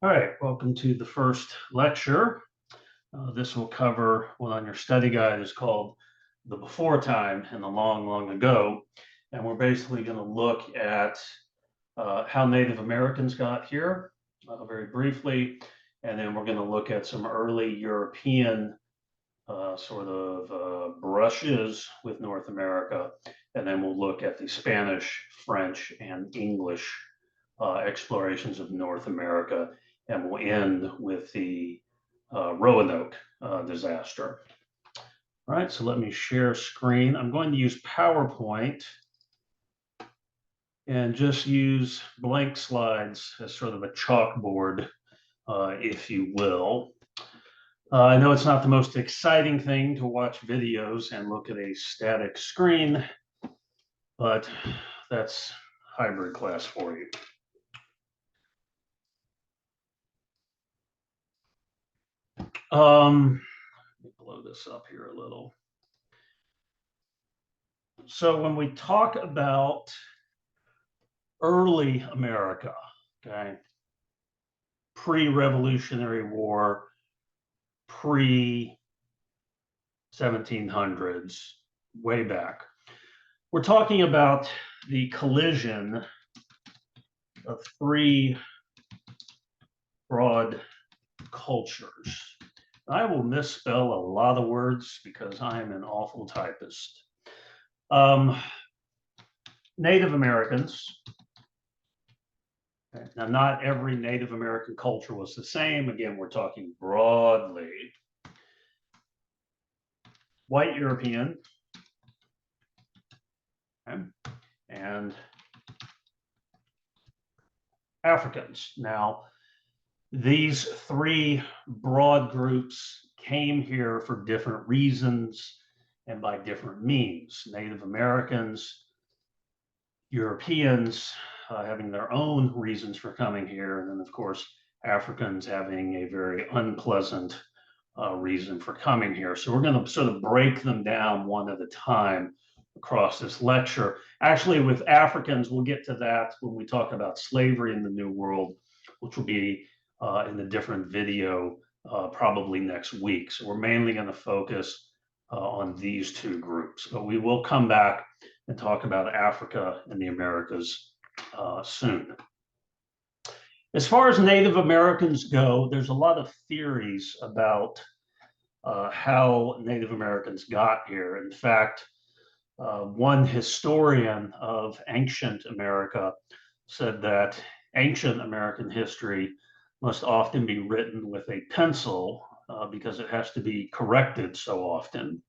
All right, welcome to the first lecture. This will cover what on your study guide is called the before time and the long, long ago. And we're basically going to look at how Native Americans got here very briefly. And then we're going to look at some early European brushes with North America. And then we'll look at the Spanish, French, and English explorations of North America. And we'll end with the Roanoke disaster. All right, so let me share screen. I'm going to use PowerPoint and just use blank slides as sort of a chalkboard, if you will. I know it's not the most exciting thing to watch videos and look at a static screen, but that's hybrid class for you. Let me blow this up here a little. So when we talk about early America, okay, pre-Revolutionary War, pre-1700s, way back, we're talking about the collision of three broad cultures. I will misspell a lot of words because I am an awful typist. Native Americans. Okay. Now, not every Native American culture was the same. Again, we're talking broadly. White European. Okay. And Africans. Now, these three broad groups came here for different reasons and by different means. Native Americans, Europeans having their own reasons for coming here, and then, of course, Africans having a very unpleasant reason for coming here. So we're going to sort of break them down one at a time across this lecture. Actually, with Africans, we'll get to that when we talk about slavery in the New World, which will be in a different video probably next week. So we're mainly going to focus on these two groups, but we will come back and talk about Africa and the Americas soon. As far as Native Americans go, there's a lot of theories about how Native Americans got here. In fact, one historian of ancient America said that ancient American history must often be written with a pencil because it has to be corrected so often.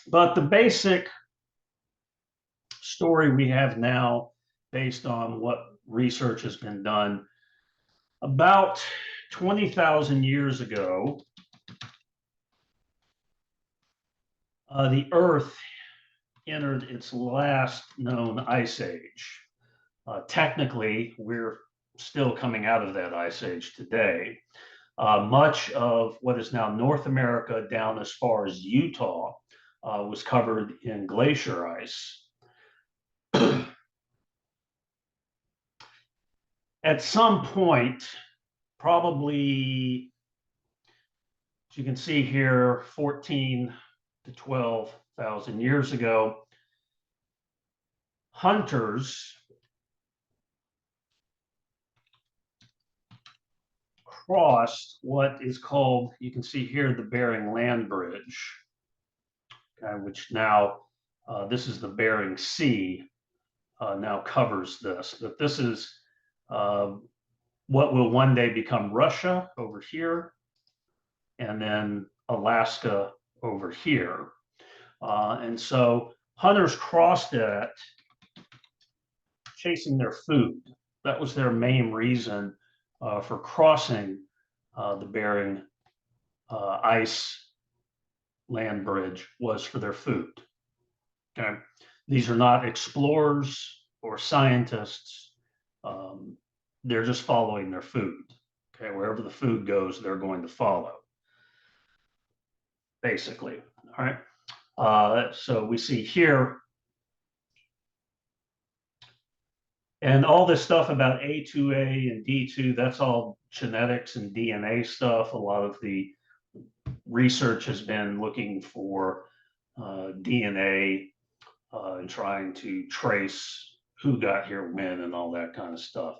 But the basic story we have now, based on what research has been done, about 20,000 years ago, the Earth entered its last known ice age. Technically, we're still coming out of that ice age today. Much of what is now North America down as far as Utah was covered in glacier ice. At some point, probably, as you can see here, 14 to 12,000 years ago, hunters crossed what is called, you can see here, the Bering Land Bridge, okay, which now, this is the Bering Sea, now covers this. But this is what will one day become Russia over here, and then Alaska over here. And so hunters crossed it chasing their food. That was their main reason for crossing the Bering ice land bridge, was for their food. Okay, these are not explorers or scientists. They're just following their food. Okay, wherever the food goes, they're going to follow, basically. All right. So we see here And all this stuff about A2A and D2, that's all genetics and DNA stuff. A lot of the research has been looking for DNA and trying to trace who got here when and all that kind of stuff.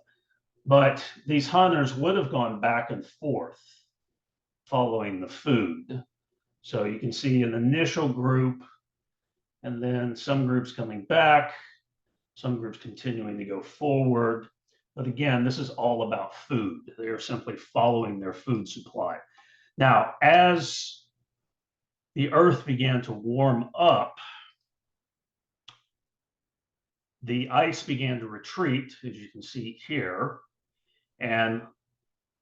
But these hunters would have gone back and forth following the food. So you can see an initial group, and then some groups coming back, some groups continuing to go forward. But again, this is all about food. They are simply following their food supply. Now, as the earth began to warm up, the ice began to retreat, as you can see here, and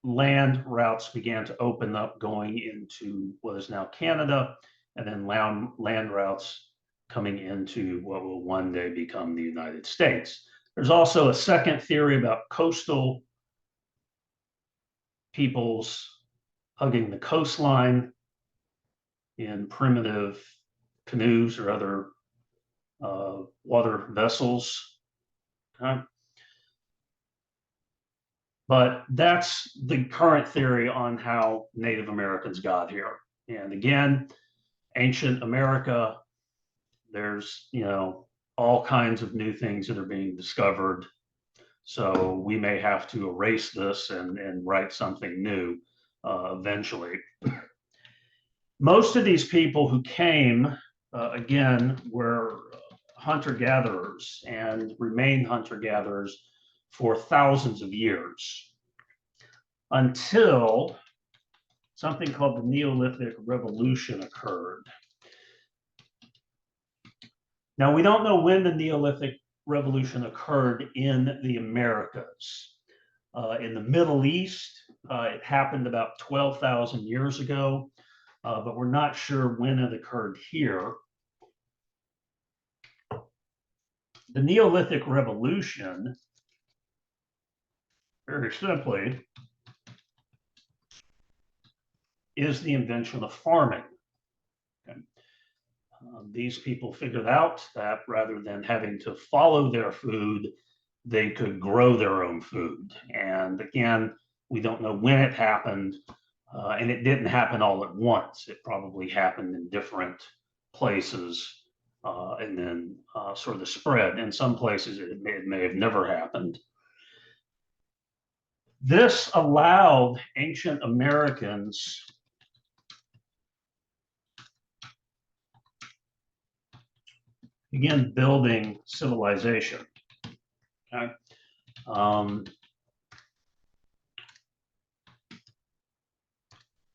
land routes began to open up going into what is now Canada, and then land routes coming into what will one day become the United States. There's also a second theory about coastal peoples hugging the coastline in primitive canoes or other water vessels. Okay. But that's the current theory on how Native Americans got here. And again, ancient America, there's, all kinds of new things that are being discovered. So we may have to erase this and write something new eventually. Most of these people who came, again, were hunter-gatherers and remained hunter-gatherers for thousands of years until something called the Neolithic Revolution occurred. Now, we don't know when the Neolithic Revolution occurred in the Americas. In the Middle East, it happened about 12,000 years ago, but we're not sure when it occurred here. The Neolithic Revolution, very simply, is the invention of farming. Okay. These people figured out that rather than having to follow their food, they could grow their own food. And again, we don't know when it happened, and it didn't happen all at once. It probably happened in different places, and then sort of spread. In some places, it may have never happened. This allowed ancient Americans begin building civilization. Okay.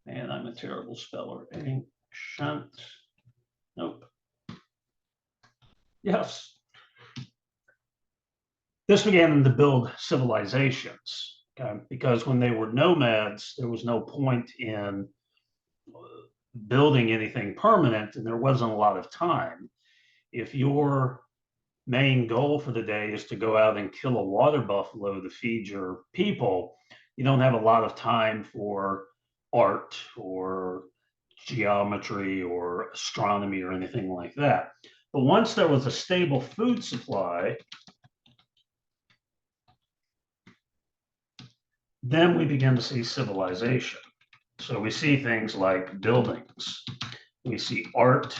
And I'm a terrible speller. Ancient. Nope. Yes. This began them to build civilizations, okay? Because when they were nomads, there was no point in building anything permanent, and there wasn't a lot of time. If your main goal for the day is to go out and kill a water buffalo to feed your people, you don't have a lot of time for art or geometry or astronomy or anything like that. But once there was a stable food supply, then we begin to see civilization. So we see things like buildings, we see art,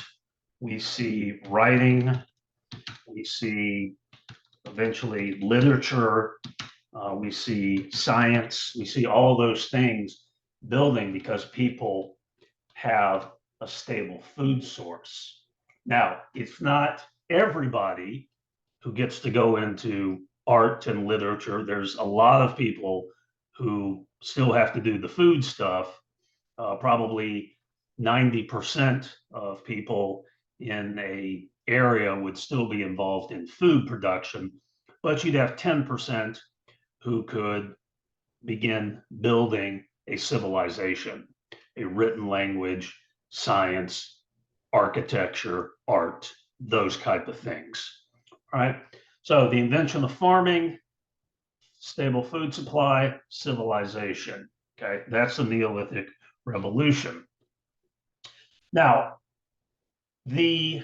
we see writing, we see eventually literature, we see science, we see all those things building because people have a stable food source. Now, it's not everybody who gets to go into art and literature. There's a lot of people who still have to do the food stuff. Probably 90% of people in a area would still be involved in food production, but you'd have 10% who could begin building a civilization, a written language, science, architecture, art, those type of things. All right. So the invention of farming, stable food supply, civilization. Okay, that's the Neolithic Revolution. Now, the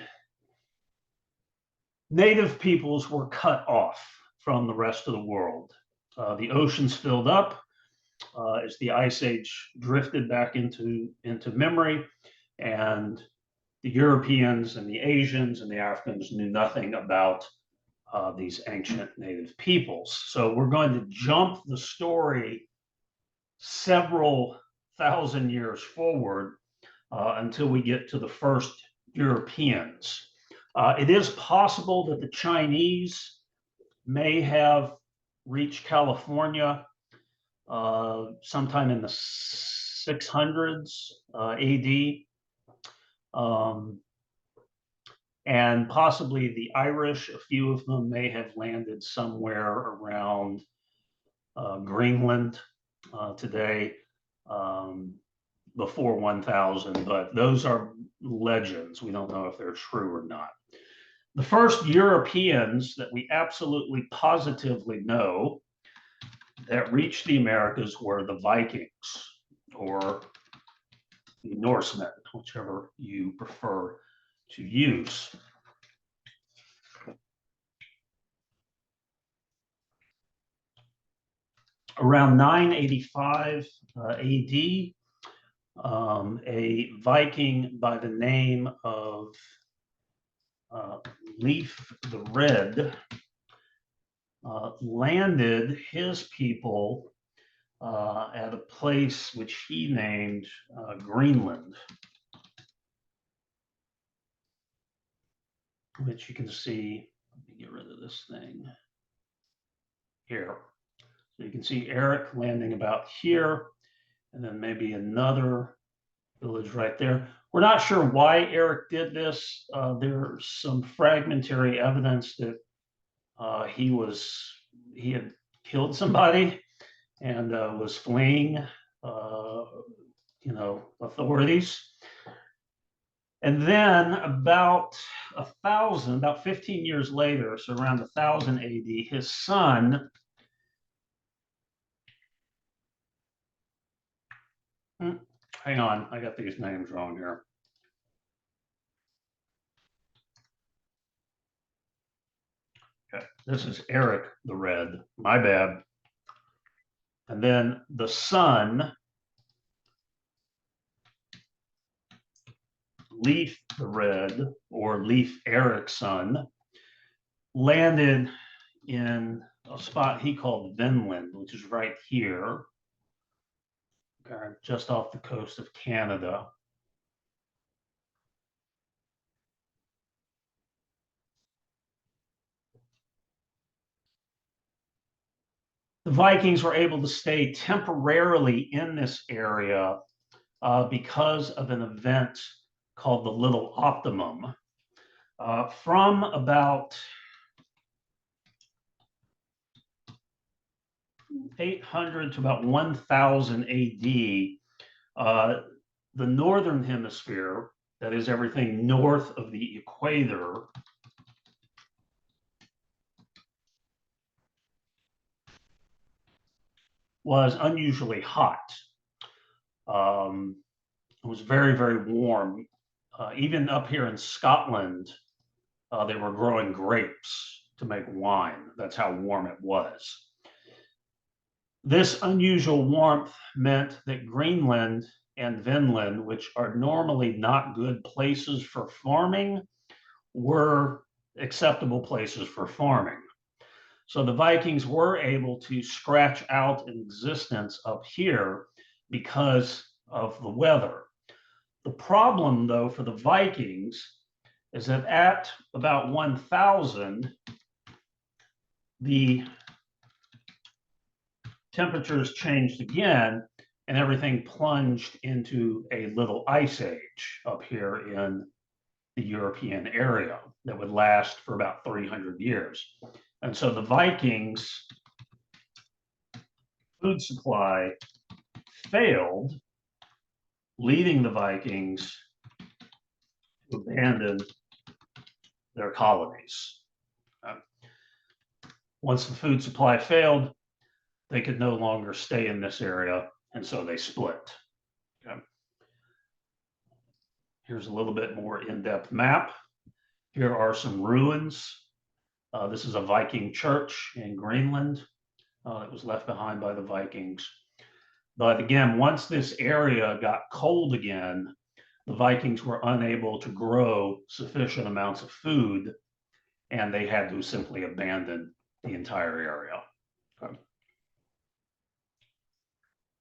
native peoples were cut off from the rest of the world. The oceans filled up as the Ice Age drifted back into memory, and the Europeans and the Asians and the Africans knew nothing about these ancient native peoples. So we're going to jump the story several thousand years forward until we get to the first Europeans. It is possible that the Chinese may have reached California sometime in the 600s AD. And possibly the Irish, a few of them may have landed somewhere around Greenland today before 1000, but those are legends. We don't know if they're true or not. The first Europeans that we absolutely positively know that reached the Americas were the Vikings, or the Norsemen, whichever you prefer to use. Around 985 AD, a Viking by the name of Leif the Red landed his people at a place which he named Greenland, which you can see. Let me get rid of this thing here. So you can see Eric landing about here, and then maybe another village right there. We're not sure why Eric did this. There's some fragmentary evidence that he had killed somebody and was fleeing, authorities. And then about 15 years later, so around 1000 AD, his son, hang on, I got these names wrong here. Okay, this is Eric the Red, my bad. And then the son, Leif the Red, or Leif Eric's son, landed in a spot he called Vinland, which is right here, just off the coast of Canada. The Vikings were able to stay temporarily in this area because of an event called the Little Optimum. From about 800 to about 1000 AD, the northern hemisphere, that is everything north of the equator, was unusually hot. It was very, very warm. Even up here in Scotland, they were growing grapes to make wine. That's how warm it was. This unusual warmth meant that Greenland and Vinland, which are normally not good places for farming, were acceptable places for farming. So the Vikings were able to scratch out an existence up here because of the weather. The problem, though, for the Vikings is that at about 1000, the temperatures changed again and everything plunged into a little ice age up here in the European area that would last for about 300 years. And so the Vikings' food supply failed, leading the Vikings to abandon their colonies. Once the food supply failed, they could no longer stay in this area, and so they split. Okay. Here's a little bit more in-depth map. Here are some ruins This is a Viking church in Greenland that was left behind by the Vikings. But again, once this area got cold again, the Vikings were unable to grow sufficient amounts of food, and they had to simply abandon the entire area. Okay.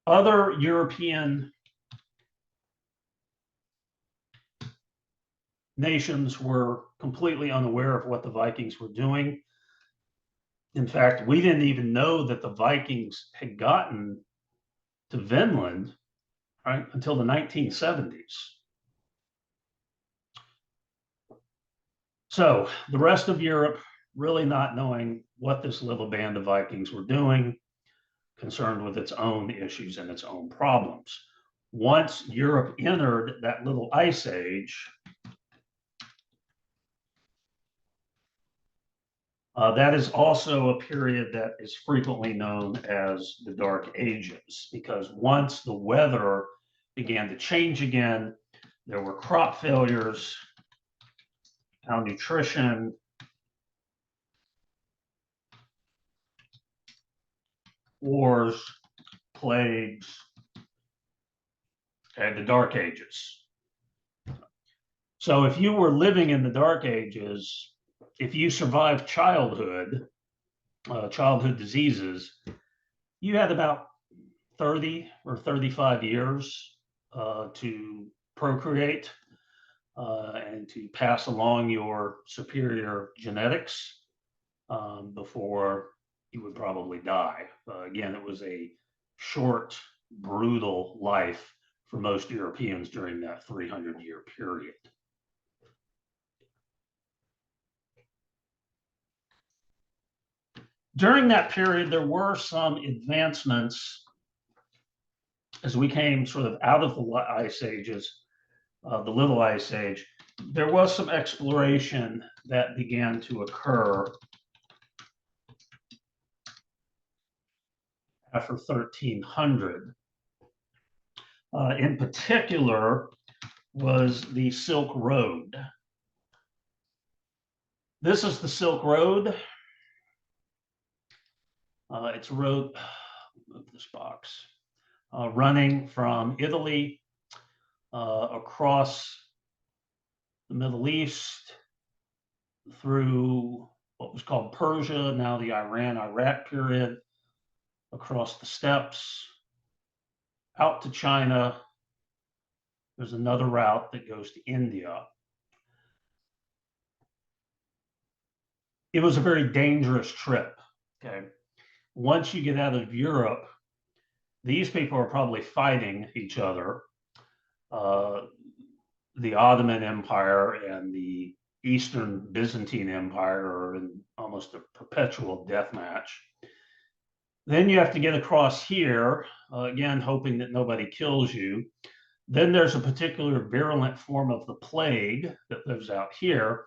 Other European nations were completely unaware of what the Vikings were doing. In fact, we didn't even know that the Vikings had gotten to Vinland, right, until the 1970s. So the rest of Europe really not knowing what this little band of Vikings were doing, concerned with its own issues and its own problems. Once Europe entered that little ice age, that is also a period that is frequently known as the Dark Ages, because once the weather began to change again, there were crop failures, malnutrition, wars, plagues, and the Dark Ages. So if you were living in the Dark Ages, if you survived childhood diseases, you had about 30 or 35 years to procreate and to pass along your superior genetics before you would probably die. Again, it was a short, brutal life for most Europeans during that 300-year period. During that period, there were some advancements as we came sort of out of the ice ages, the little ice age. There was some exploration that began to occur after 1300. In particular, was the Silk Road. This is the Silk Road. It's a road, move this box, running from Italy across the Middle East through what was called Persia, now the Iran-Iraq period, across the steppes, out to China. There's another route that goes to India. It was a very dangerous trip, okay? Once you get out of Europe, these people are probably fighting each other. The Ottoman Empire and the Eastern Byzantine Empire are in almost a perpetual death match. Then you have to get across here, again, hoping that nobody kills you. Then there's a particular virulent form of the plague that lives out here.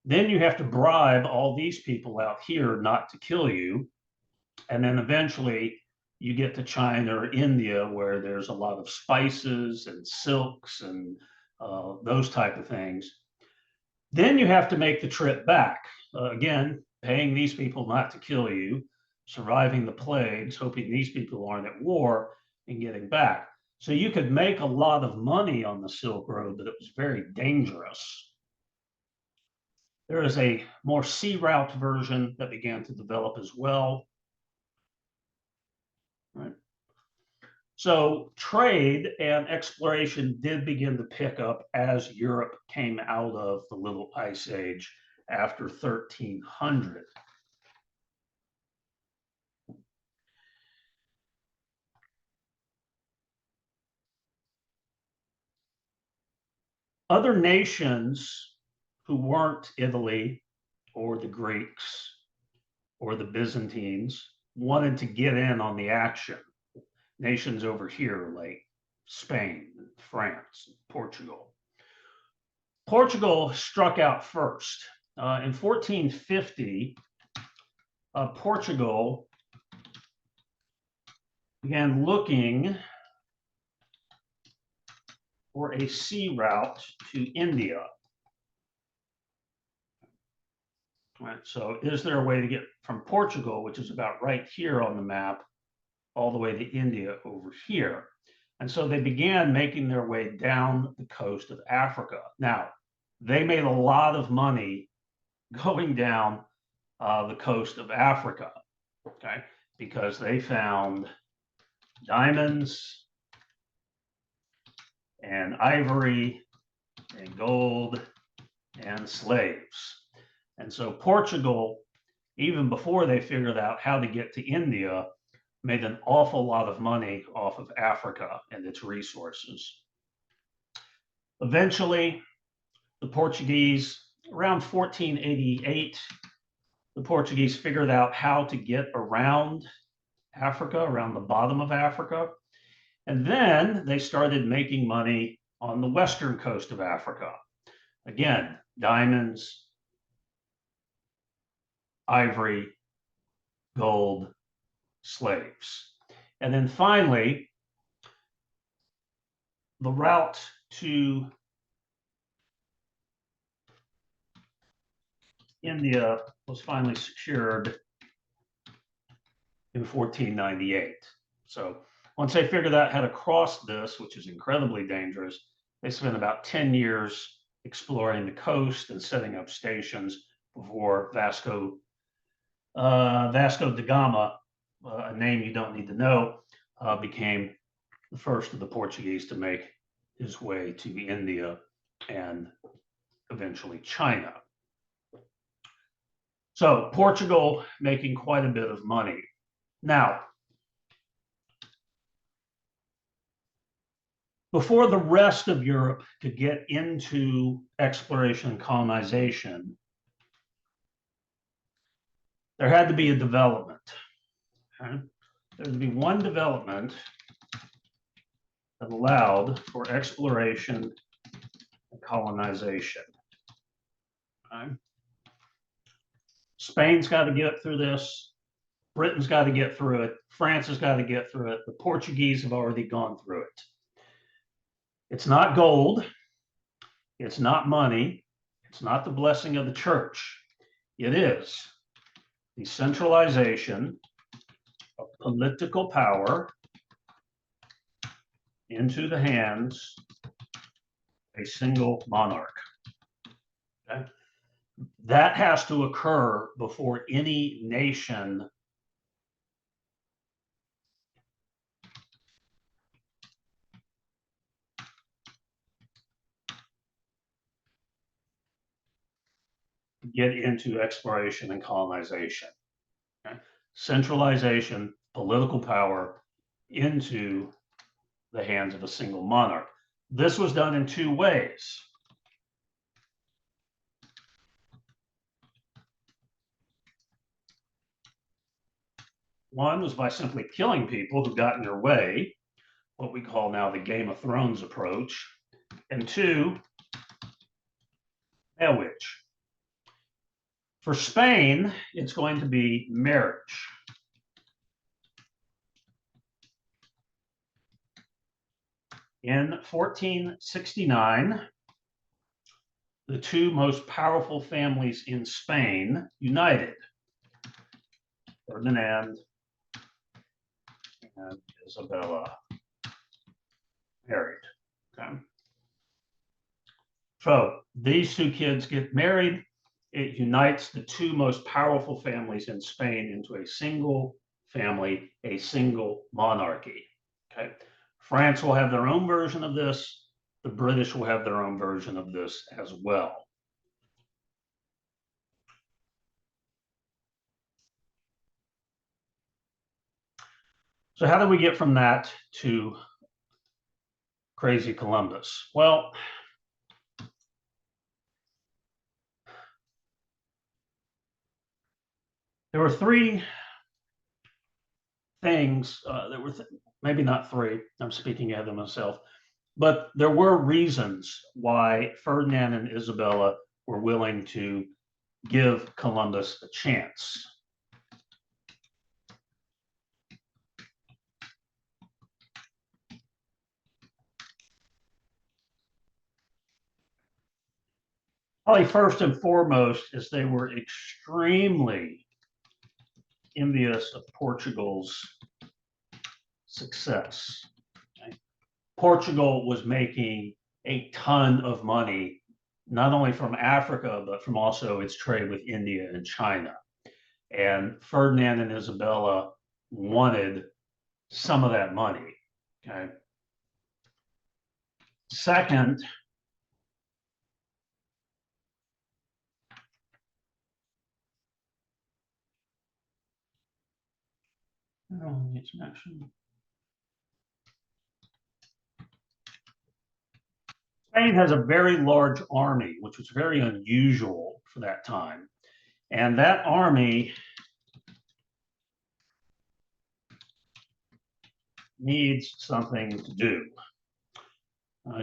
Then you have to bribe all these people out here not to kill you. And then eventually you get to China or India, where there's a lot of spices and silks and those type of things. Then you have to make the trip back. Again, paying these people not to kill you, surviving the plagues, hoping these people aren't at war, and getting back. So you could make a lot of money on the Silk Road, but it was very dangerous. There is a more sea route version that began to develop as well. Right. So trade and exploration did begin to pick up as Europe came out of the Little Ice Age after 1300. Other nations who weren't Italy or the Greeks or the Byzantines wanted to get in on the action. Nations over here like Spain, France, Portugal. Portugal struck out first. In 1450, Portugal began looking for a sea route to India. Right? So is there a way to get from Portugal, which is about right here on the map, all the way to India over here? And so they began making their way down the coast of Africa. Now, they made a lot of money going down the coast of Africa, okay, because they found diamonds and ivory and gold and slaves. And so Portugal, even before they figured out how to get to India, made an awful lot of money off of Africa and its resources. Eventually, the Portuguese, around 1488, the Portuguese figured out how to get around Africa, around the bottom of Africa. And then they started making money on the western coast of Africa. Again, diamonds, ivory, gold, slaves. And then finally, the route to India was finally secured in 1498. So once they figured out how to cross this, which is incredibly dangerous, they spent about 10 years exploring the coast and setting up stations before Vasco da Gama, a name you don't need to know, became the first of the Portuguese to make his way to India and eventually China. So Portugal making quite a bit of money. Now, before the rest of Europe could get into exploration and colonization, there had to be a development. Okay? There had to be one development that allowed for exploration and colonization. Okay? Spain's got to get through this. Britain's got to get through it. France has got to get through it. The Portuguese have already gone through it. It's not gold. It's not money. It's not the blessing of the church. It is the centralization of political power into the hands of a single monarch. Okay? That has to occur before any nation get into exploration and colonization. Okay? Centralization, political power into the hands of a single monarch. This was done in two ways. One was by simply killing people who got in your way, what we call now the Game of Thrones approach. And two, marriage. For Spain, it's going to be marriage. In 1469, the two most powerful families in Spain united. Ferdinand and Isabella married. Okay. So these two kids get married. It unites the two most powerful families in Spain into a single family, a single monarchy. Okay. France will have their own version of this. The British will have their own version of this as well. So how do we get from that to crazy Columbus? Well, there were three things that were maybe not three. I'm speaking ahead of myself, but there were reasons why Ferdinand and Isabella were willing to give Columbus a chance. Probably first and foremost is they were extremely envious of Portugal's success. Okay? Portugal was making a ton of money, not only from Africa, but from also its trade with India and China. And Ferdinand and Isabella wanted some of that money. Okay. Second, Spain has a very large army, which was very unusual for that time. And that army needs something to do.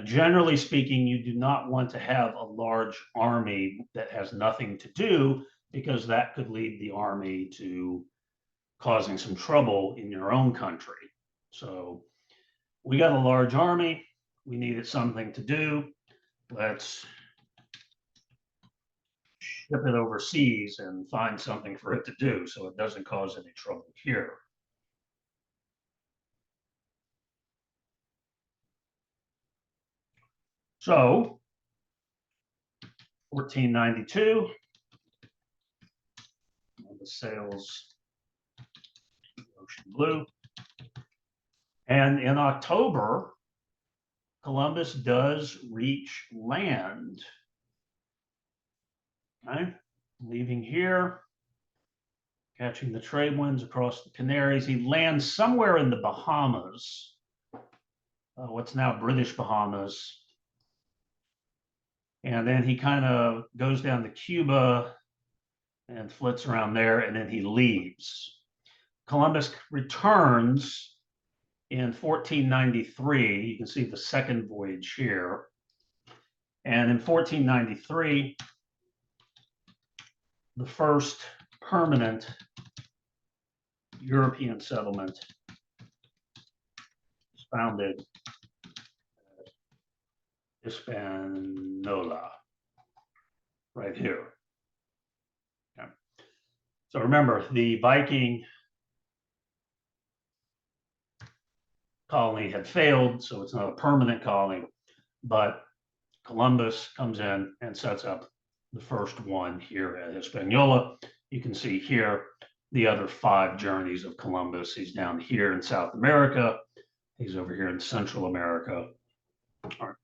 Generally speaking, you do not want to have a large army that has nothing to do, because that could lead the army to causing some trouble in your own country. So we got a large army. We needed something to do. Let's ship it overseas and find something for it to do so it doesn't cause any trouble here. So 1492, the sails ocean blue. And in October, Columbus does reach land. Okay, leaving here, catching the trade winds across the Canaries. He lands somewhere in the Bahamas, what's now British Bahamas. And then he kind of goes down to Cuba and flits around there, and then he leaves. Columbus returns in 1493. You can see the second voyage here. And in 1493, the first permanent European settlement is founded at Hispaniola, right here. Okay. So remember, the Viking colony had failed, so it's not a permanent colony, but Columbus comes in and sets up the first one here at Hispaniola. You can see here the other 5 journeys of Columbus. He's down here in South America. He's over here in Central America. All right.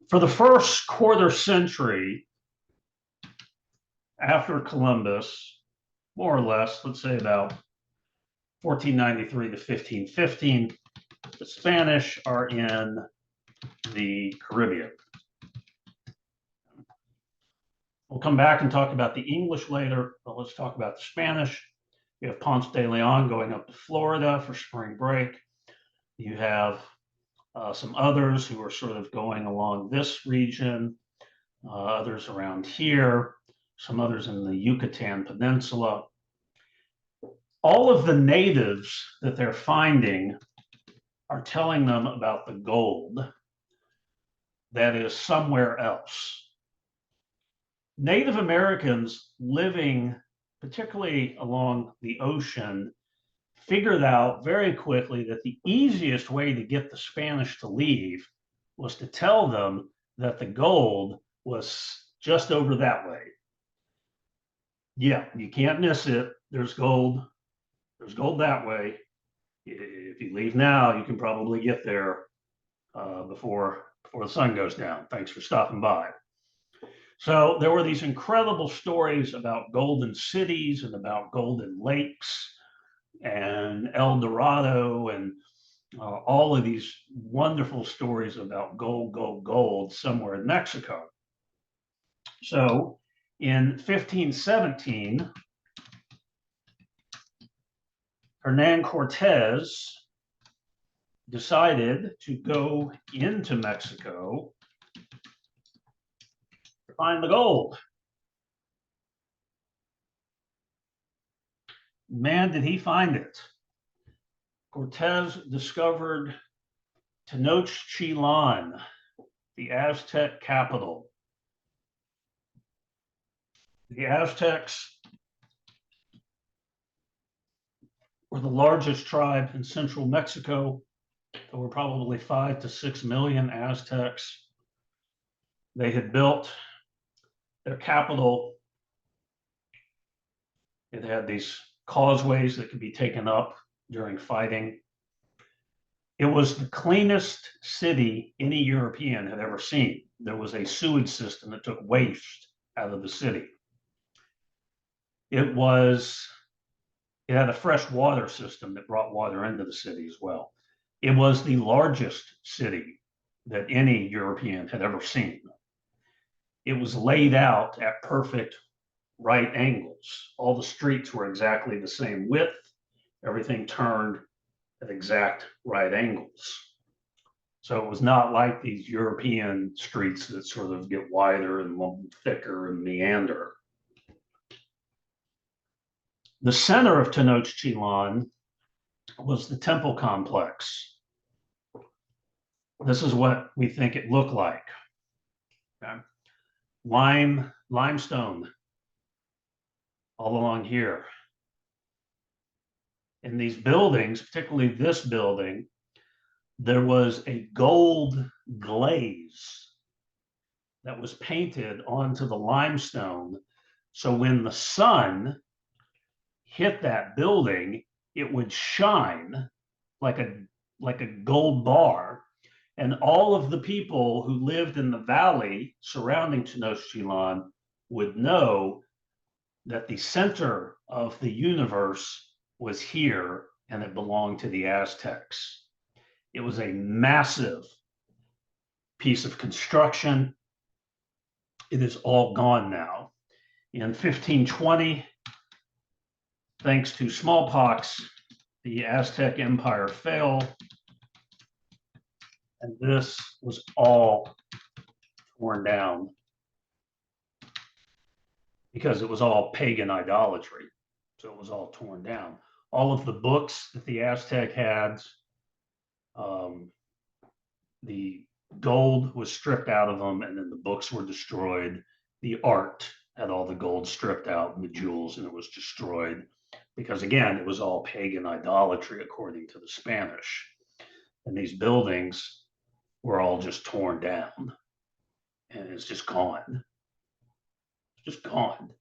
For the first quarter century after Columbus, more or less, let's say about 1493 to 1515, the Spanish are in the Caribbean. We'll come back and talk about the English later, but let's talk about the Spanish. You have Ponce de Leon going up to Florida for spring break. You have some others who are sort of going along this region, others around here, some others in the Yucatan Peninsula. All of the natives that they're finding are telling them about the gold that is somewhere else. Native Americans living, particularly along the ocean, figured out very quickly that the easiest way to get the Spanish to leave was to tell them that the gold was just over that way. Yeah, you can't miss it. There's gold. There's gold that way. If you leave now, you can probably get there before the sun goes down. Thanks for stopping by. So there were these incredible stories about golden cities and about golden lakes and El Dorado and all of these wonderful stories about gold, gold, gold somewhere in Mexico. So in 1517, Hernan Cortez decided to go into Mexico to find the gold. Man, did he find it. Cortez discovered Tenochtitlan, the Aztec capital. The Aztecs were the largest tribe in central Mexico. There were probably 5 to 6 million Aztecs. They had built their capital. It had these causeways that could be taken up during fighting. It was the cleanest city any European had ever seen. There was a sewage system that took waste out of the city. It had a fresh water system that brought water into the city as well. It was the largest city that any European had ever seen. It was laid out at perfect right angles. All the streets were exactly the same width. Everything turned at exact right angles. So it was not like these European streets that sort of get wider and thicker and meander. The center of Tenochtitlan was the temple complex. This is what we think it looked like. Okay. Limestone all along here. In these buildings, particularly this building, there was a gold glaze that was painted onto the limestone. So when the sun hit that building, it would shine like a gold bar. And all of the people who lived in the valley surrounding Tenochtitlan would know that the center of the universe was here and it belonged to the Aztecs. It was a massive piece of construction. It is all gone now. In 1520, thanks to smallpox, the Aztec Empire fell, and this was all torn down because it was all pagan idolatry. So it was all torn down. All of the books that the Aztec had, the gold was stripped out of them, and then the books were destroyed. The art had all the gold stripped out and the jewels, and it was destroyed because, again, it was all pagan idolatry according to the Spanish. And these buildings were all just torn down, and it's just gone. It's just gone.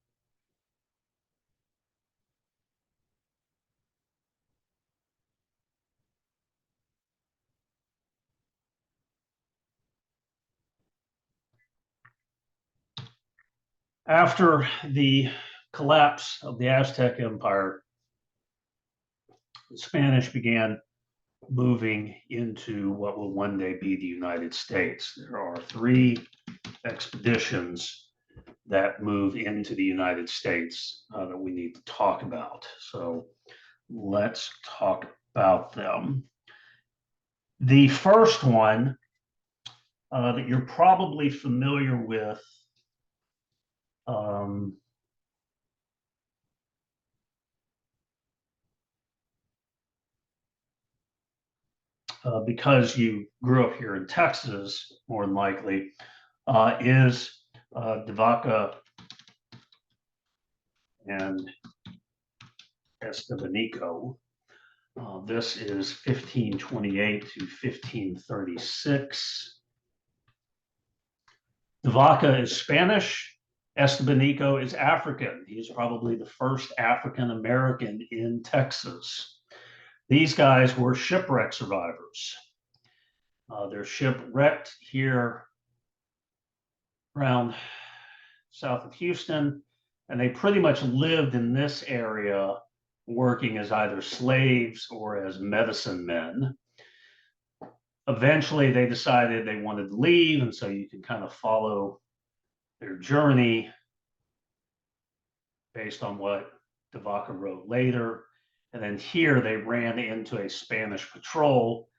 After the collapse of the Aztec Empire, the Spanish began moving into what will one day be the United States. There are 3 expeditions that move into the United States that we need to talk about. So let's talk about them. The first one that you're probably familiar with because you grew up here in Texas, more than likely, is De Vaca and Estevanico. This is 1528 to 1536. De Vaca is Spanish. Estevanico is African. He is probably the first African American in Texas. These guys were shipwreck survivors. They're shipwrecked here around south of Houston, and they pretty much lived in this area working as either slaves or as medicine men. Eventually, they decided they wanted to leave, and so you can kind of follow their journey based on what De Vaca wrote later. And then here they ran into a Spanish patrol,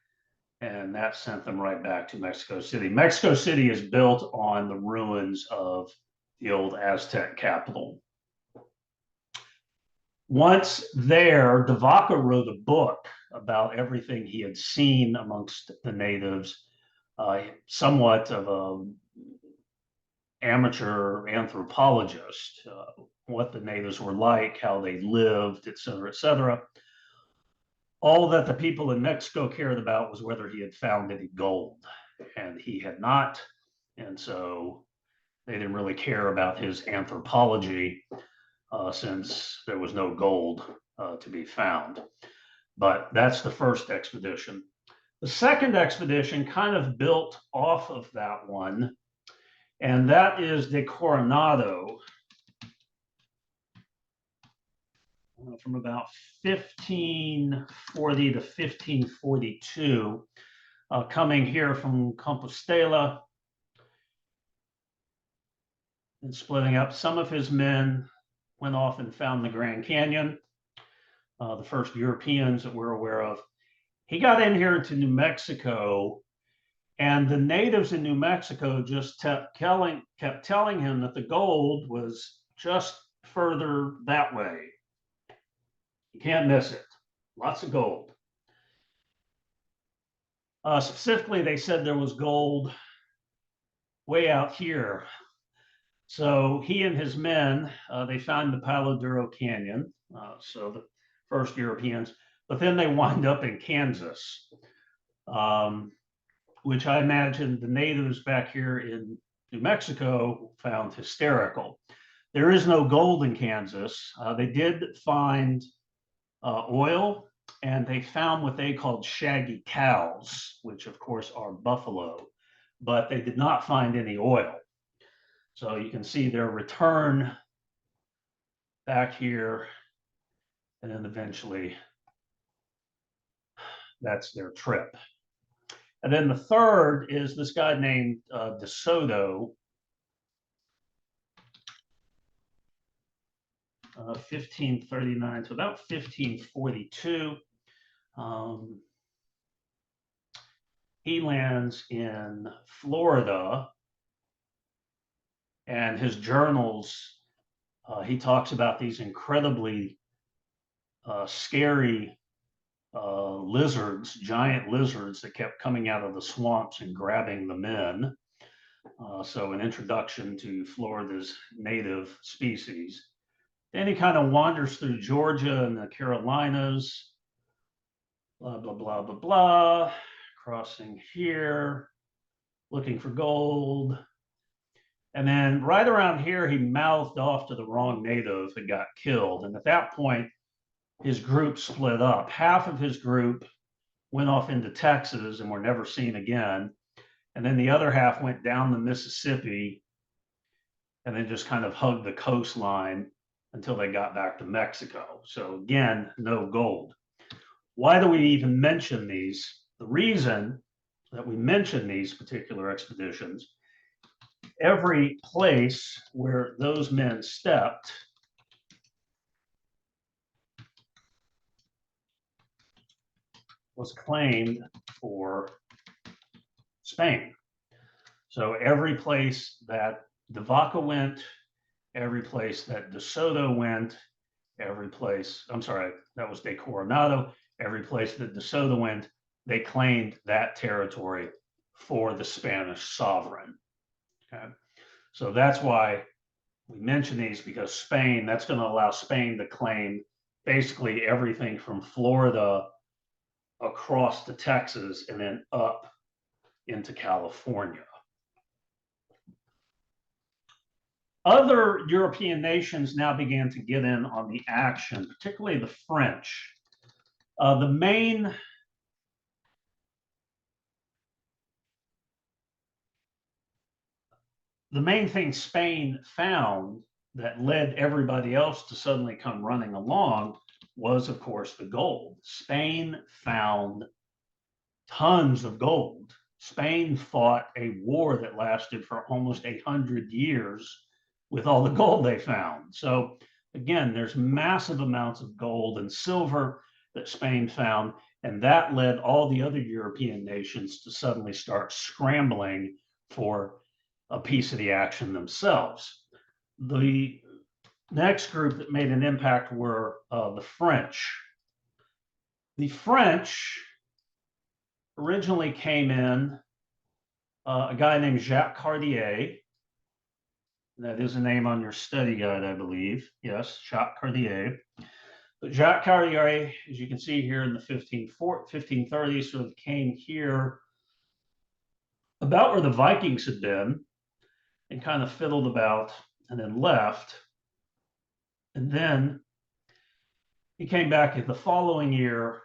and that sent them right back to Mexico City. Mexico City is built on the ruins of the old Aztec capital. Once there, De Vaca wrote a book about everything he had seen amongst the natives, somewhat of an amateur anthropologist, what the natives were like, how they lived, et cetera, et cetera. All that the people in Mexico cared about was whether he had found any gold, and he had not. And so they didn't really care about his anthropology since there was no gold to be found. But that's the first expedition. The second expedition kind of built off of that one, and that is de Coronado, from about 1540 to 1542, coming here from Compostela and splitting up. Some of his men went off and found the Grand Canyon, the first Europeans that we're aware of. He got in here into New Mexico, and the natives in New Mexico just kept telling him that the gold was just further that way. You can't miss it. Lots of gold. Specifically, they said there was gold way out here. So he and his men, they found the Palo Duro Canyon, so the first Europeans, but then they wind up in Kansas, which I imagine the natives back here in New Mexico found hysterical. There is no gold in Kansas. They did find oil, and they found what they called shaggy cows, which of course are buffalo, but they did not find any oil. So you can see their return back here, and then eventually that's their trip. And then the third is this guy named De Soto, 1539 to about 1542. He lands in Florida, and his journals, he talks about these incredibly scary lizards, giant lizards that kept coming out of the swamps and grabbing the men. So an introduction to Florida's native species. Then he kind of wanders through Georgia and the Carolinas, blah, blah, blah, blah, blah, crossing here, looking for gold. And then right around here, he mouthed off to the wrong native and got killed. And at that point, his group split up. Half of his group went off into Texas and were never seen again. And then the other half went down the Mississippi and then just kind of hugged the coastline until they got back to Mexico. So again, no gold. Why do we even mention these? The reason that we mention these particular expeditions, every place where those men stepped was claimed for Spain. So every place that De Vaca went, every place that De Soto went, every place, I'm sorry, that was de Coronado, every place that De Soto went, they claimed that territory for the Spanish sovereign. Okay, so that's why we mention these, because Spain, that's going to allow Spain to claim basically everything from Florida across to Texas and then up into California. Other European nations now began to get in on the action, particularly the French. The main thing Spain found that led everybody else to suddenly come running along was, of course, the gold. Spain found tons of gold. Spain fought a war that lasted for almost 100 years with all the gold they found. So again, there's massive amounts of gold and silver that Spain found, and that led all the other European nations to suddenly start scrambling for a piece of the action themselves. The next group that made an impact were the French. The French originally came in, a guy named Jacques Cartier. That is a name on your study guide, I believe. Yes, Jacques Cartier. But Jacques Cartier, as you can see here in the 1530s, sort of came here about where the Vikings had been and kind of fiddled about and then left. And then he came back the following year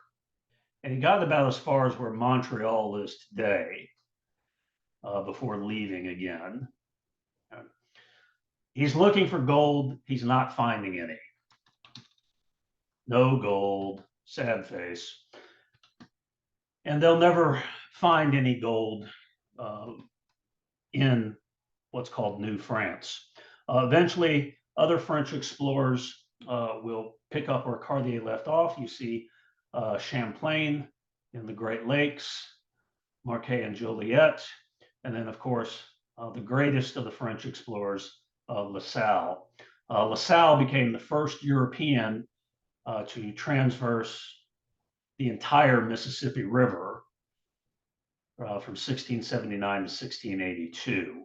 and he got about as far as where Montreal is today before leaving again. He's looking for gold. He's not finding any. No gold, sad face. And they'll never find any gold in what's called New France. Eventually, other French explorers will pick up where Cartier left off. You see Champlain in the Great Lakes, Marquette and Joliet, and then, of course, the greatest of the French explorers, La Salle. La Salle became the first European to transverse the entire Mississippi River from 1679 to 1682.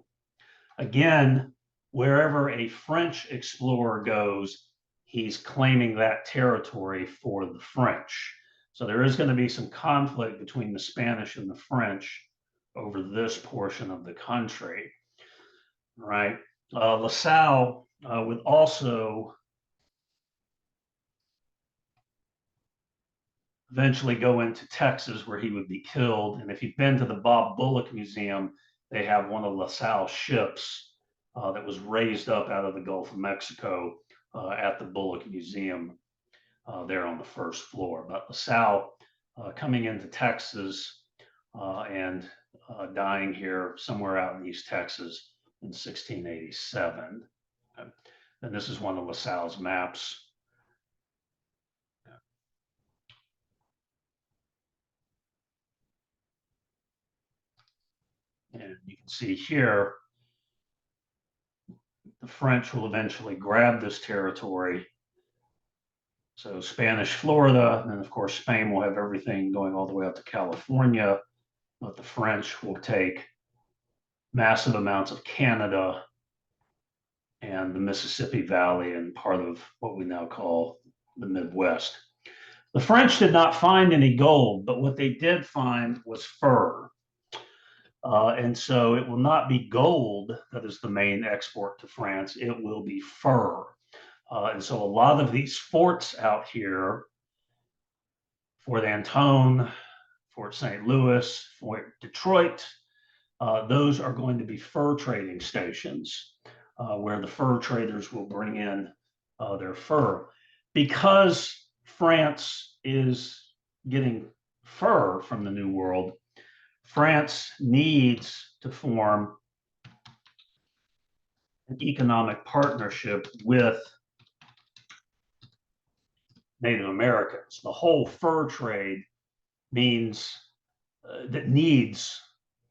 Again, wherever a French explorer goes, he's claiming that territory for the French. So there is going to be some conflict between the Spanish and the French over this portion of the country, right? La Salle would also eventually go into Texas where he would be killed. And if you've been to the Bob Bullock Museum, they have one of La Salle's ships that was raised up out of the Gulf of Mexico at the Bullock Museum there on the first floor. But La Salle coming into Texas and dying here somewhere out in East Texas in 1687. And this is one of La Salle's maps. And you can see here, the French will eventually grab this territory. So Spanish Florida, and then of course Spain will have everything going all the way up to California, but the French will take massive amounts of Canada and the Mississippi Valley and part of what we now call the Midwest. The French did not find any gold, but what they did find was fur. And so it will not be gold that is the main export to France, it will be fur. And so a lot of these forts out here, Fort Antone, Fort St. Louis, Fort Detroit, those are going to be fur trading stations where the fur traders will bring in their fur. Because France is getting fur from the New World, France needs to form an economic partnership with Native Americans. The whole fur trade means that needs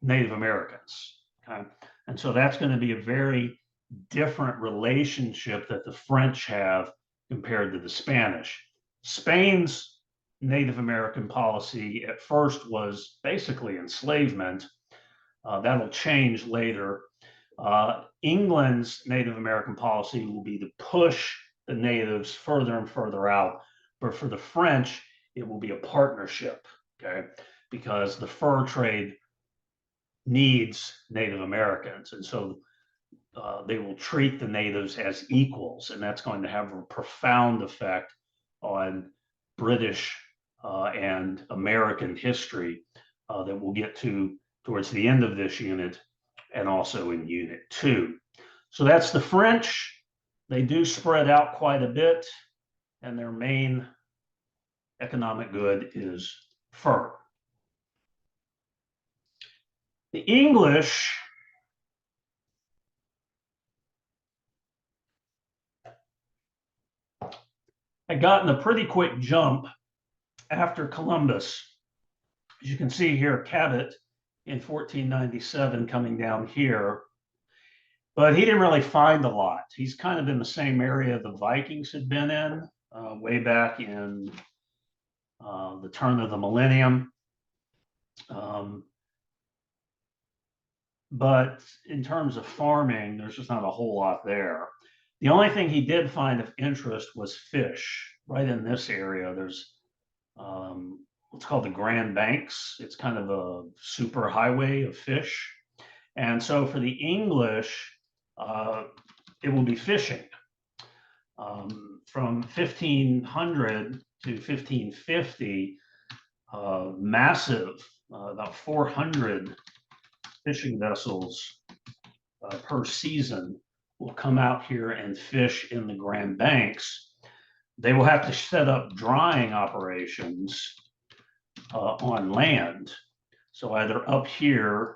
Native Americans. Okay? And so that's going to be a very different relationship that the French have compared to the Spanish. Spain's Native American policy at first was basically enslavement. That'll change later. England's Native American policy will be to push the natives further and further out. But for the French, it will be a partnership, okay? Because the fur trade needs Native Americans. And so they will treat the natives as equals. And that's going to have a profound effect on British and American history that we'll get to towards the end of this unit and also in Unit 2. So that's the French. They do spread out quite a bit, and their main economic good is fur. The English had gotten a pretty quick jump after Columbus. As you can see here, Cabot in 1497 coming down here, but he didn't really find a lot. He's kind of in the same area the Vikings had been in way back in the turn of the millennium. But in terms of farming, there's just not a whole lot there. The only thing he did find of interest was fish. Right in this area, there's what's called the Grand Banks. It's kind of a super highway of fish. And so for the English, it will be fishing. From 1500 to 1550, massive, about 400 fishing vessels per season will come out here and fish in the Grand Banks. They will have to set up drying operations on land. So either up here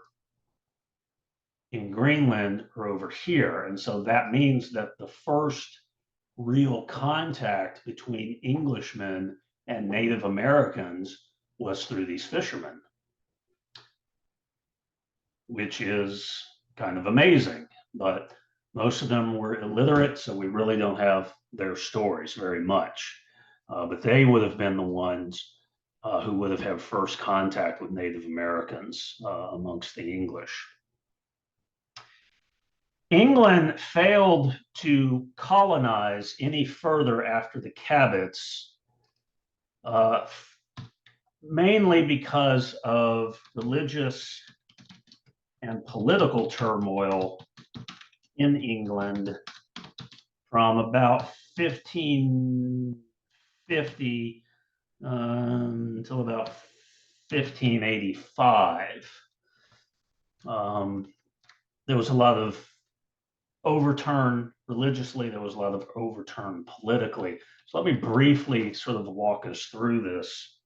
in Greenland or over here. And so that means that the first real contact between Englishmen and Native Americans was through these fishermen, which is kind of amazing. But most of them were illiterate, so we really don't have their stories very much. But they would have been the ones who would have had first contact with Native Americans amongst the English. England failed to colonize any further after the Cabots, mainly because of religious and political turmoil in England from about 1550 until about 1585. There was a lot of overturn religiously, there was a lot of overturn politically. So let me briefly sort of walk us through this.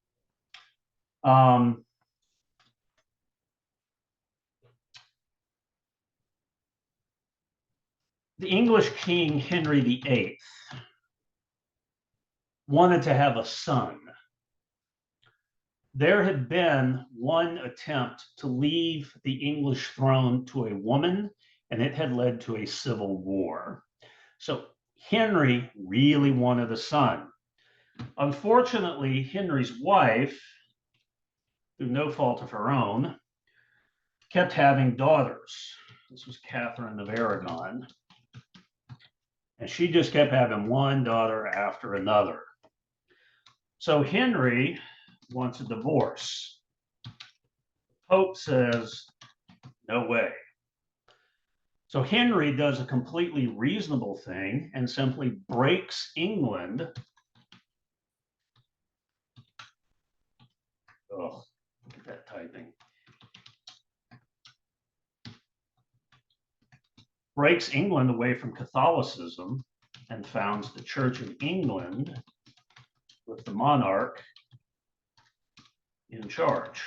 The English king Henry VIII wanted to have a son. There had been one attempt to leave the English throne to a woman, and it had led to a civil war. So Henry really wanted a son. Unfortunately, Henry's wife, through no fault of her own, kept having daughters. This was Catherine of Aragon. And she just kept having one daughter after another. So Henry wants a divorce. Pope says, no way. So Henry does a completely reasonable thing and simply breaks England. Oh, look at that typing. Breaks England away from Catholicism and founds the Church of England with the monarch in charge.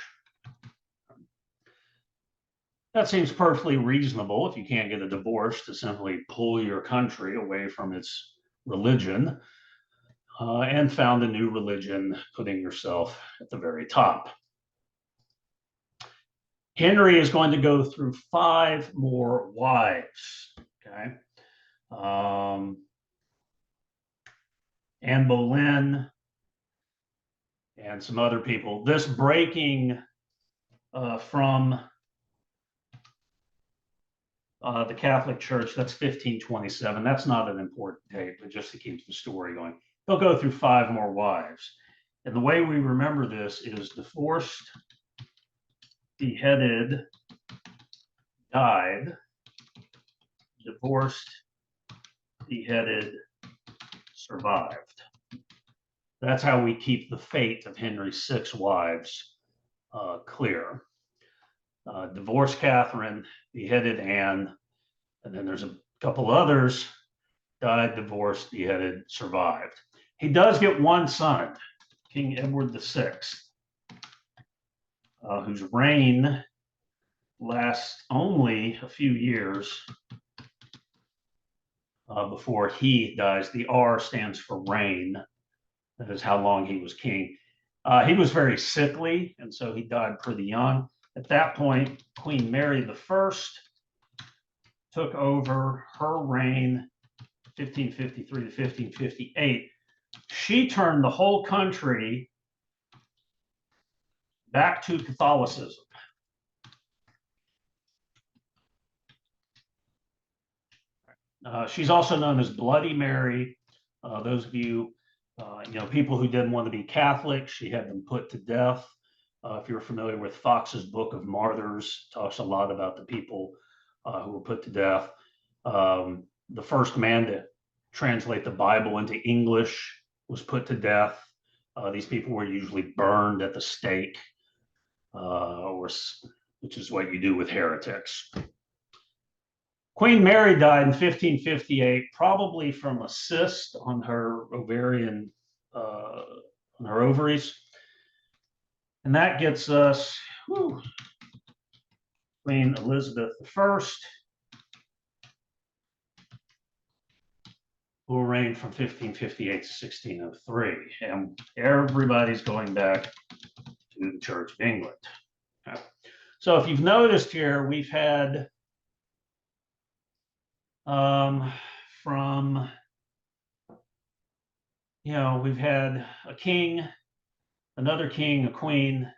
That seems perfectly reasonable if you can't get a divorce to simply pull your country away from its religion and found a new religion, putting yourself at the very top. Henry is going to go through 5 more wives, okay? Anne Boleyn and some other people. This breaking from the Catholic Church, that's 1527. That's not an important date, but just to keep the story going. He'll go through 5 more wives. And the way we remember this is divorced, beheaded, died, divorced, beheaded, survived. That's how we keep the fate of Henry's 6 wives clear. Divorced Catherine, beheaded Anne, and then there's a couple others, died, divorced, beheaded, survived. He does get one son, King Edward VI, whose reign lasts only a few years before he dies. The R stands for reign. That is how long he was king. He was very sickly, and so he died pretty young. At that point, Queen Mary I took over her reign, 1553 to 1558. She turned the whole country back to Catholicism. She's also known as Bloody Mary. Those of you, people who didn't want to be Catholic, she had them put to death. If you're familiar with Fox's Book of Martyrs, talks a lot about the people who were put to death. The first man to translate the Bible into English was put to death. These people were usually burned at the stake, which is what you do with heretics. Queen Mary died in 1558, probably from a cyst on her ovarian, on her ovaries. And that gets us Queen Elizabeth I, who will reign from 1558 to 1603. And everybody's going back to the Church of England. Okay. So if you've noticed here, we've had we've had a king, another king, a queen,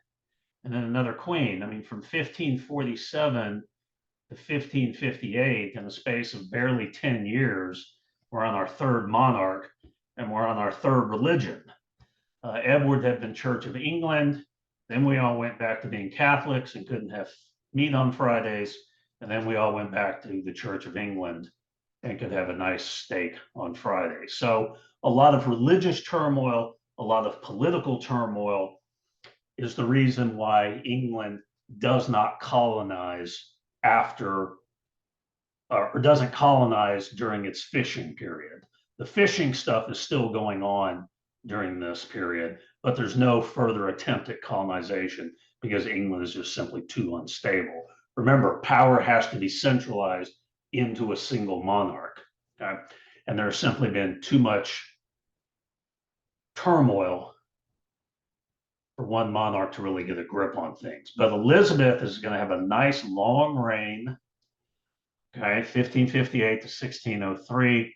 and then another queen. I mean, from 1547 to 1558, in the space of barely 10 years, we're on our third monarch and we're on our third religion. Edward had been Church of England. Then we all went back to being Catholics and couldn't have meat on Fridays. And then we all went back to the Church of England and could have a nice steak on Friday. So a lot of religious turmoil, a lot of political turmoil is the reason why England does not colonize after, or doesn't colonize during its fishing period. The fishing stuff is still going on during this period, but there's no further attempt at colonization because England is just simply too unstable. Remember, power has to be centralized into a single monarch, okay? And there's simply been too much turmoil for one monarch to really get a grip on things. But Elizabeth is going to have a nice long reign, okay, 1558 to 1603,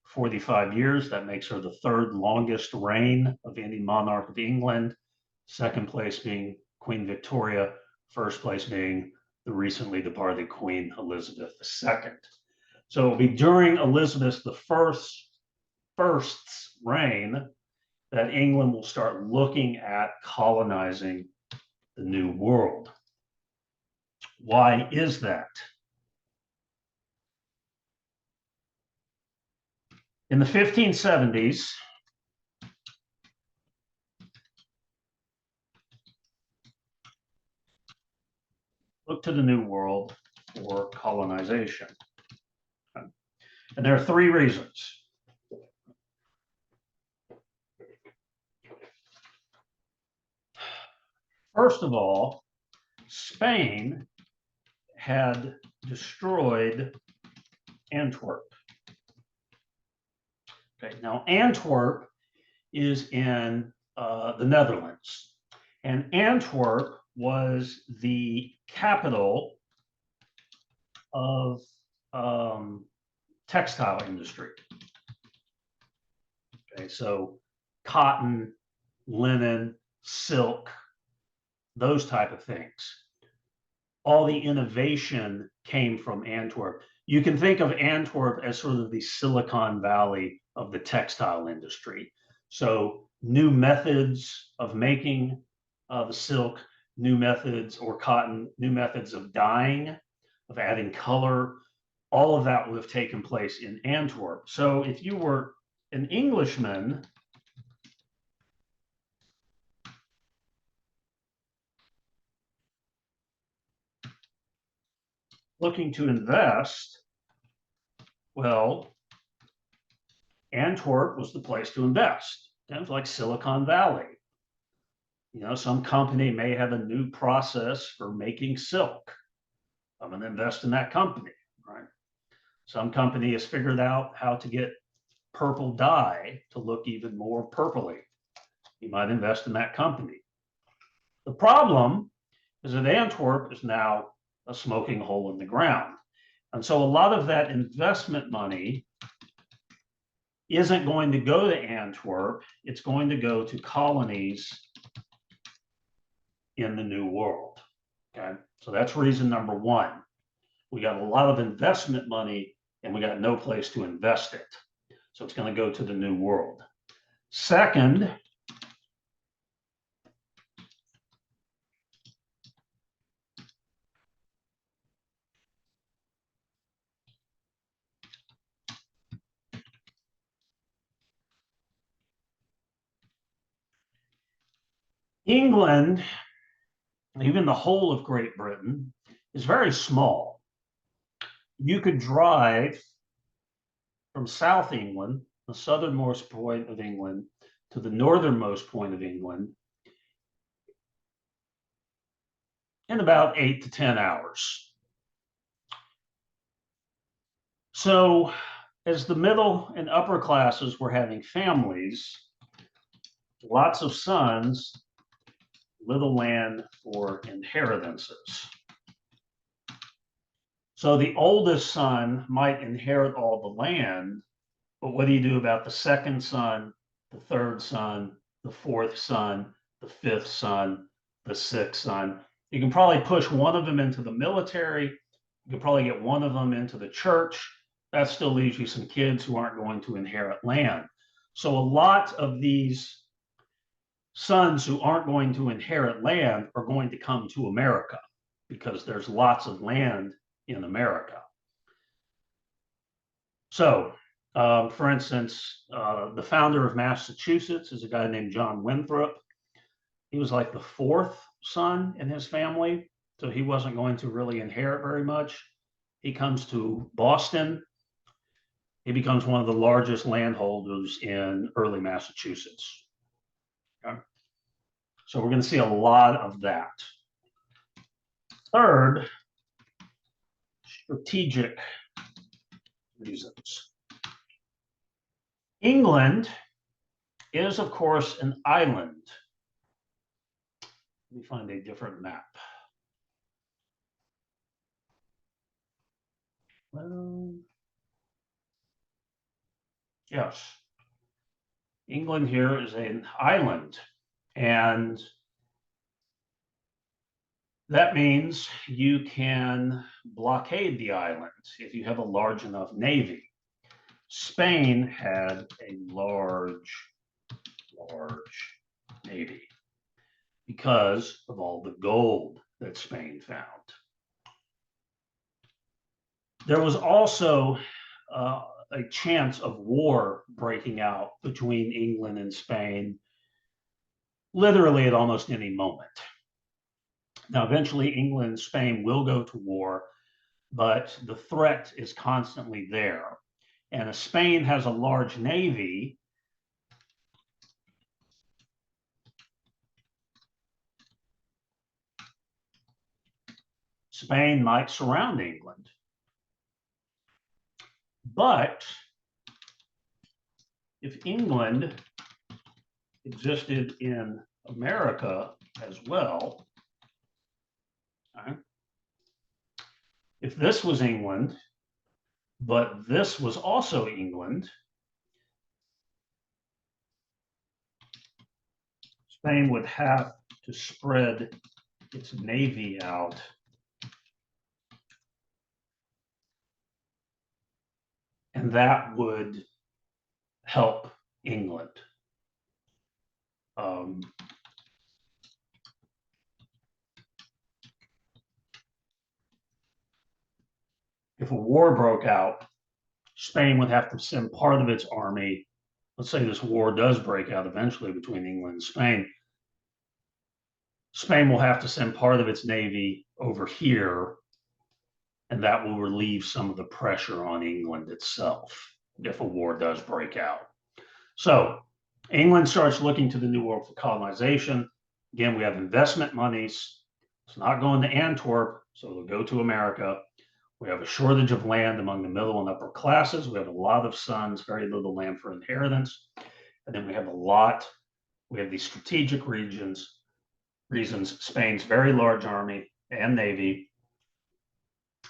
45 years. That makes her the third longest reign of any monarch of England. Second place being Queen Victoria, first place being the recently departed Queen Elizabeth II. So it'll be during Elizabeth I's reign that England will start looking at colonizing the New World. Why is that? In the 1570s, look to the New World for colonization. And there are three reasons. First of all, Spain had destroyed Antwerp. Okay, now Antwerp is in the Netherlands, and Antwerp was the capital of textile industry. Okay, so cotton, linen, silk, those type of things. All the innovation came from Antwerp. You can think of Antwerp as sort of the Silicon Valley of the textile industry. So new methods of making the silk, new methods or cotton, new methods of dyeing, of adding color, all of that would have taken place in Antwerp. So if you were an Englishman looking to invest, well, Antwerp was the place to invest. It was like Silicon Valley. You know, some company may have a new process for making silk. I'm going to invest in that company, right? Some company has figured out how to get purple dye to look even more purpley. You might invest in that company. The problem is that Antwerp is now a smoking hole in the ground. And so a lot of that investment money isn't going to go to Antwerp. It's going to go to colonies in the New World. Okay, so that's reason number one. We got a lot of investment money and we got no place to invest it. So it's going to go to the New World. Second, England, even the whole of Great Britain, is very small. You could drive from South England, the southernmost point of England, to the northernmost point of England in about 8 to 10 hours. So, as the middle and upper classes were having families, lots of sons, little land for inheritances. So the oldest son might inherit all the land, but what do you do about the second son, the third son, the fourth son, the fifth son, the sixth son? You can probably push one of them into the military. You can probably get one of them into the church. That still leaves you some kids who aren't going to inherit land. So a lot of these sons who aren't going to inherit land are going to come to America because there's lots of land in America. So, for instance, the founder of Massachusetts is a guy named John Winthrop. He was like the fourth son in his family, so he wasn't going to really inherit very much. He comes to Boston. He becomes one of the largest landholders in early Massachusetts. Okay. So we're going to see a lot of that. Third, strategic reasons. England is, of course, an island. Let me find a different map. Well, yes, England here is an island, and that means you can blockade the island if you have a large enough navy. Spain had a large navy because of all the gold that Spain found. There was also a chance of war breaking out between England and Spain literally at almost any moment. Now, eventually, England and Spain will go to war, but the threat is constantly there. And if Spain has a large navy, Spain might surround England. But if England existed in America as well, right, if this was England, but this was also England, Spain would have to spread its navy out and that would help England. If a war broke out, Spain would have to send part of its army. Let's say this war does break out eventually between England and Spain. Spain will have to send part of its navy over here, and that will relieve some of the pressure on England itself if a war does break out. So England starts looking to the New World for colonization. Again, we have investment monies. It's not going to Antwerp, so it'll go to America. We have a shortage of land among the middle and upper classes. We have a lot of sons, very little land for inheritance. And then we have these strategic reasons, Spain's very large army and navy.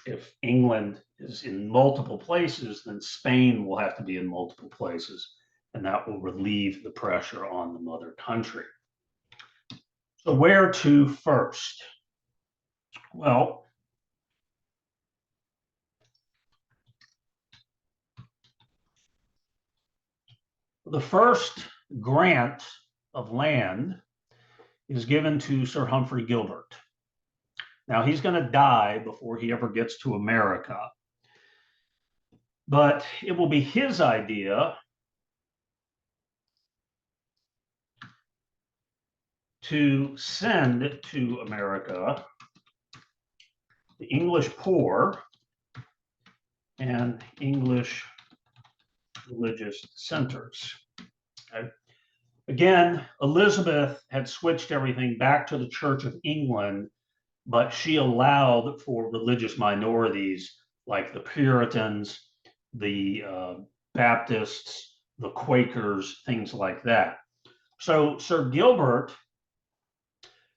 If England is in multiple places, then Spain will have to be in multiple places, and that will relieve the pressure on the mother country. So where to first? Well, the first grant of land is given to Sir Humphrey Gilbert. Now, he's going to die before he ever gets to America, but it will be his idea to send to America the English poor and English religious centers. Okay? Again, Elizabeth had switched everything back to the Church of England, but she allowed for religious minorities like the Puritans, the Baptists, the Quakers, things like that. So Sir Gilbert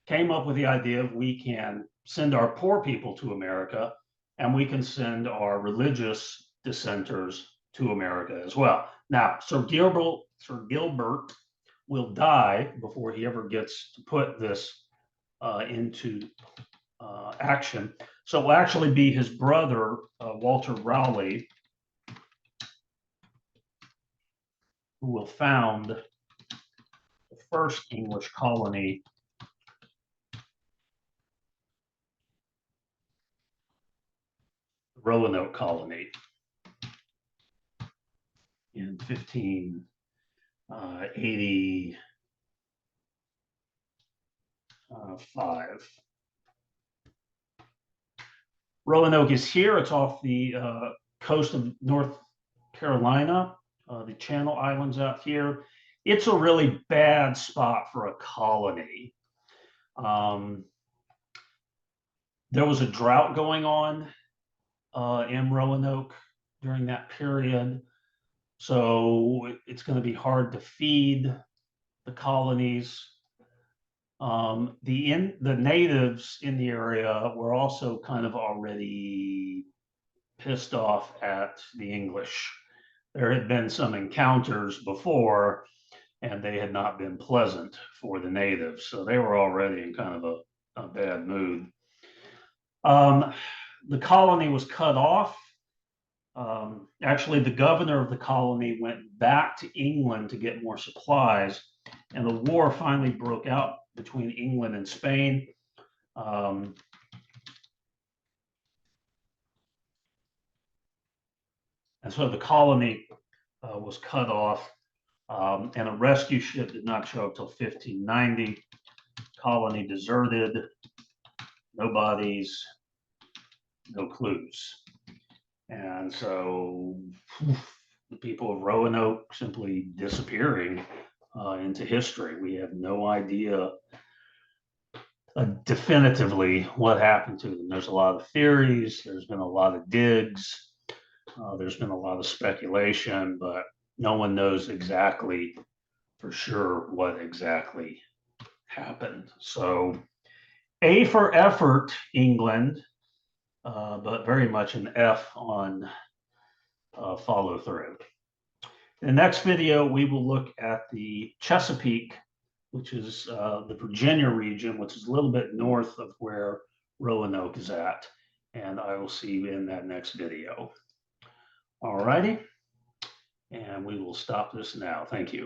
came up with the idea of we can send our poor people to America and we can send our religious dissenters to America as well. Now, Sir Gilbert will die before he ever gets to put this into action. So it will actually be his brother, Walter Raleigh, who will found the first English colony Roanoke colony in 1585. Roanoke is here. It's off the coast of North Carolina, the Channel Islands out here. It's a really bad spot for a colony. There was a drought going on in Roanoke during that period. So it's going to be hard to feed the colonies. The natives in the area were also kind of already pissed off at the English. There had been some encounters before, and they had not been pleasant for the natives. So they were already in kind of a bad mood. The colony was cut off. Actually, the governor of the colony went back to England to get more supplies, and the war finally broke out between England and Spain. And so the colony was cut off, and a rescue ship did not show up till 1590. Colony deserted, no bodies, no clues. And so the people of Roanoke simply disappearing into history. We have no idea definitively what happened to them. There's a lot of theories, there's been a lot of digs, there's been a lot of speculation, but no one knows exactly for sure what exactly happened. So A for effort, England, but very much an F on follow through. In the next video, we will look at the Chesapeake, which is the Virginia region, which is a little bit north of where Roanoke is at. And I will see you in that next video. All righty. And we will stop this now. Thank you.